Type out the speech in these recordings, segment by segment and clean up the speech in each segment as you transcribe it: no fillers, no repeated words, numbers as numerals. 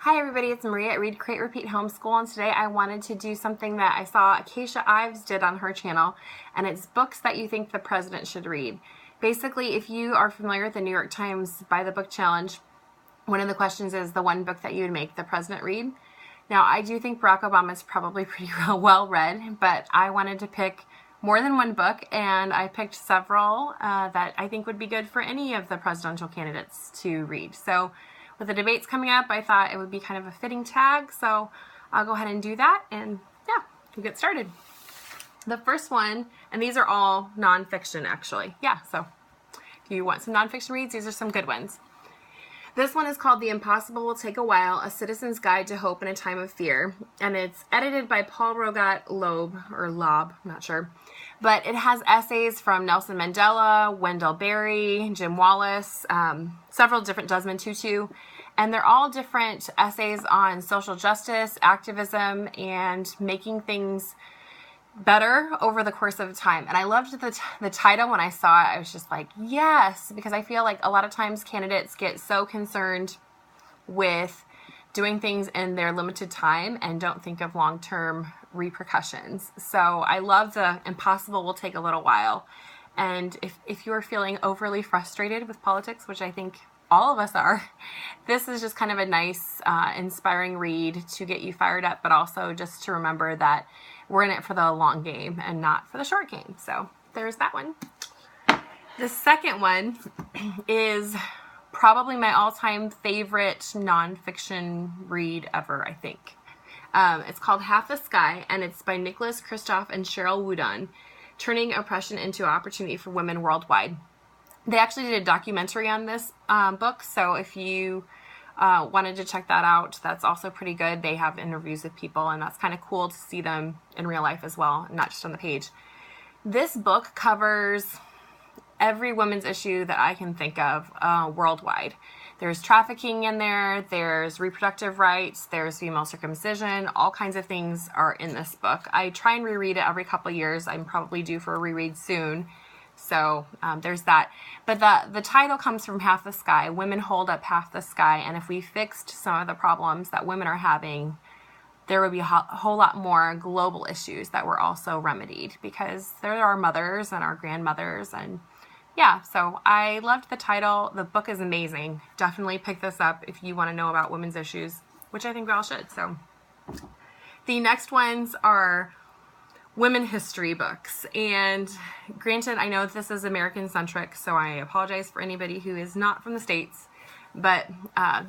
Hi everybody, it's Maria at Read, Create, Repeat Homeschool, and today I wanted to do something that I saw Acacia Ives did on her channel, and it's books that you think the president should read. Basically, if you are familiar with the New York Times By the Book Challenge, one of the questions is the one book that you would make the president read. Now, I do think Barack Obama is probably pretty well read, but I wanted to pick more than one book, and I picked several that I think would be good for any of the presidential candidates to read. So with the debates coming up, I thought it would be kind of a fitting tag, so I'll go ahead and do that, and yeah, we'll get started. The first one, and these are all nonfiction actually. Yeah, so if you want some nonfiction reads, these are some good ones. This one is called The Impossible Will Take a While, A Citizen's Guide to Hope in a Time of Fear, and it's edited by Paul Rogat Loeb, or Loeb, I'm not sure. But it has essays from Nelson Mandela, Wendell Berry, Jim Wallace, several different, Desmond Tutu, and they're all different essays on social justice, activism, and making things better over the course of time. And I loved the title when I saw it. I was just like, yes, because I feel like a lot of times candidates get so concerned with doing things in their limited time and don't think of long-term repercussions. So I love the impossible will take a little while. And if you're feeling overly frustrated with politics, which I think all of us are, this is just kind of a nice, inspiring read to get you fired up, but also just to remember that we're in it for the long game and not for the short game. So there's that one. The second one is probably my all-time favorite nonfiction read ever, I think. It's called Half the Sky, and it's by Nicholas Kristoff and Sheryl WuDunn, Turning Oppression into Opportunity for Women Worldwide. They actually did a documentary on this book, so if you wanted to check that out, that's also pretty good. They have interviews with people, and that's kind of cool to see them in real life as well, not just on the page. This book covers every women's issue that I can think of worldwide. There's trafficking in there, there's reproductive rights, there's female circumcision, all kinds of things are in this book. I try and reread it every couple of years. I'm probably due for a reread soon. So there's that. But the title comes from Half the Sky. Women hold up half the sky. And if we fixed some of the problems that women are having, there would be a whole lot more global issues that were also remedied, because there are our mothers and our grandmothers. And yeah, so I loved the title. The book is amazing. Definitely pick this up if you want to know about women's issues, which I think we all should. So the next ones are women history books, and granted, I know this is American centric, so I apologize for anybody who is not from the States, but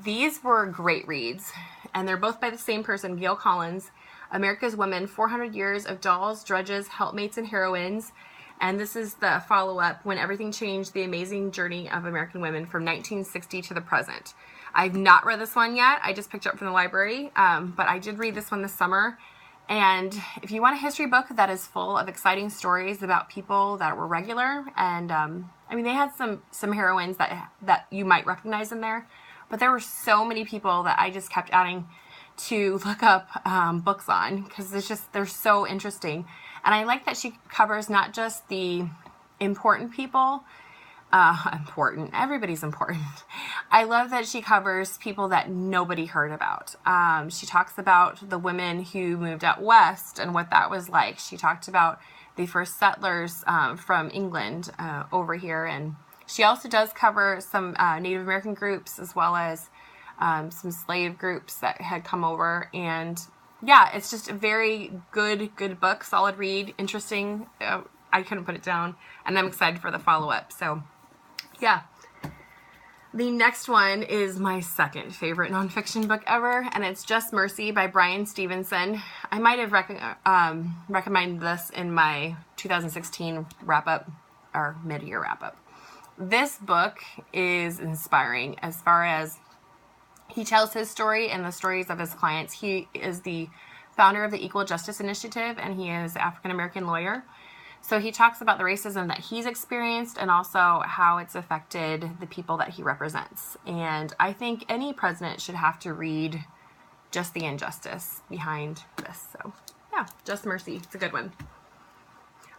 these were great reads, and they're both by the same person, Gail Collins, America's Women, 400 Years of Dolls, Drudges, Helpmates, and Heroines, and this is the follow-up, When Everything Changed, The Amazing Journey of American Women from 1960 to the Present. I've not read this one yet. I just picked it up from the library, but I did read this one this summer. And if you want a history book that is full of exciting stories about people that were regular, and I mean, they had some heroines that you might recognize in there, but there were so many people that I just kept adding to look up books on, because they're so interesting. And I like that she covers not just the important people. Everybody's important. I love that she covers people that nobody heard about. She talks about the women who moved out west and what that was like. She talked about the first settlers from England over here, and she also does cover some Native American groups, as well as some slave groups that had come over. And yeah, it's just a very good book, solid read, interesting. I couldn't put it down, and I'm excited for the follow-up. So yeah. The next one is my second favorite nonfiction book ever, and it's Just Mercy by Bryan Stevenson. I might have recommended this in my 2016 wrap-up, or mid-year wrap-up. This book is inspiring as far as he tells his story and the stories of his clients. He is the founder of the Equal Justice Initiative, and he is an African-American lawyer. So he talks about the racism that he's experienced and also how it's affected the people that he represents. And I think any president should have to read just the injustice behind this. So yeah, Just Mercy. It's a good one.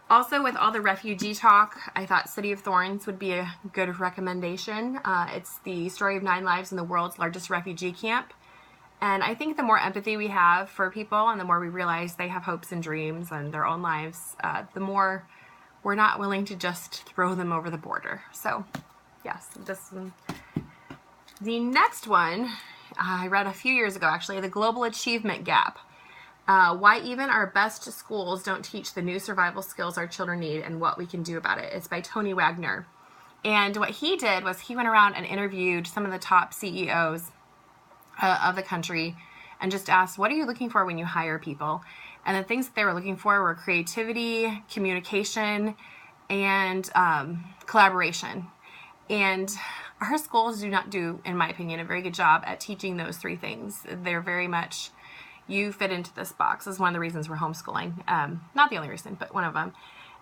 Also, with all the refugee talk, I thought City of Thorns would be a good recommendation. It's the story of 9 lives in the world's largest refugee camp. And I think the more empathy we have for people and the more we realize they have hopes and dreams and their own lives, the more we're not willing to just throw them over the border. So, yes, this one. The next one I read a few years ago, actually, The Global Achievement Gap. Why even our best schools don't teach the new survival skills our children need and what we can do about it. It's by Tony Wagner. And what he did was he went around and interviewed some of the top CEOs of the country and just asked, what are you looking for when you hire people? And the things that they were looking for were creativity, communication, and collaboration. And our schools do not do, in my opinion, a very good job at teaching those three things. They're very much, you fit into this box. This is one of the reasons we're homeschooling. Not the only reason, but one of them.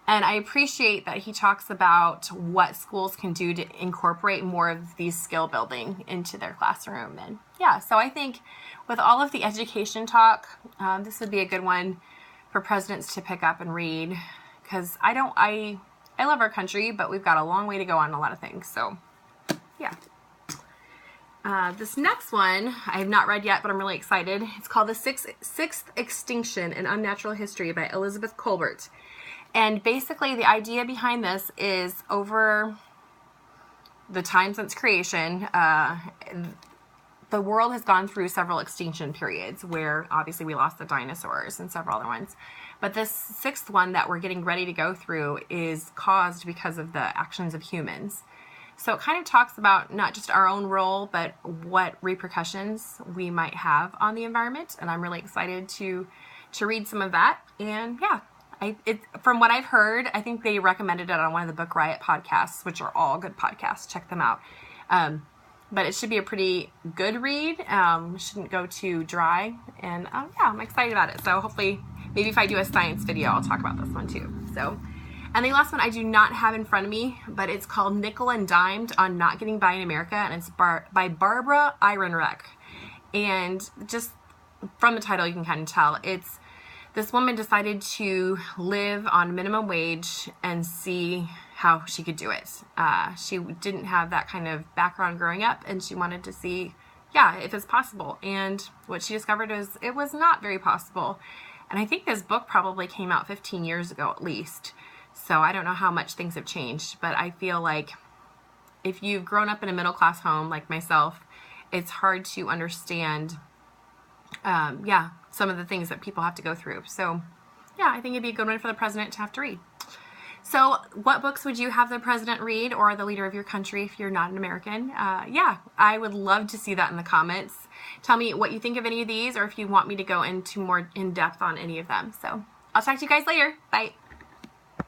And I appreciate that he talks about what schools can do to incorporate more of these skill building into their classroom. And yeah, so I think with all of the education talk, this would be a good one for presidents to pick up and read, because I love our country, but we've got a long way to go on a lot of things. So yeah. This next one I have not read yet, but I'm really excited. It's called The Sixth Extinction, An Unnatural History by Elizabeth Kolbert. And basically the idea behind this is over the time since creation, the world has gone through several extinction periods where obviously we lost the dinosaurs and several other ones. But this sixth one that we're getting ready to go through is caused because of the actions of humans. So it kind of talks about not just our own role, but what repercussions we might have on the environment. And I'm really excited to read some of that. And yeah. From what I've heard, I think they recommended it on one of the Book Riot podcasts, which are all good podcasts. Check them out. But it should be a pretty good read. Shouldn't go too dry. And yeah, I'm excited about it. So hopefully, maybe if I do a science video, I'll talk about this one too. So, and the last one I do not have in front of me, but it's called Nickel and Dimed on Not Getting By in America. And it's by Barbara Ehrenreich. And just from the title, you can kind of tell this woman decided to live on minimum wage and see how she could do it. She didn't have that kind of background growing up, and she wanted to see, if it's possible. And what she discovered is it was not very possible. And I think this book probably came out 15 years ago at least. So I don't know how much things have changed, but I feel like if you've grown up in a middle-class home like myself, it's hard to understand some of the things that people have to go through. So yeah, I think it'd be a good one for the president to have to read. So what books would you have the president read, or the leader of your country if you're not an American? I would love to see that in the comments. Tell me what you think of any of these, or if you want me to go into more in depth on any of them. So I'll talk to you guys later. Bye.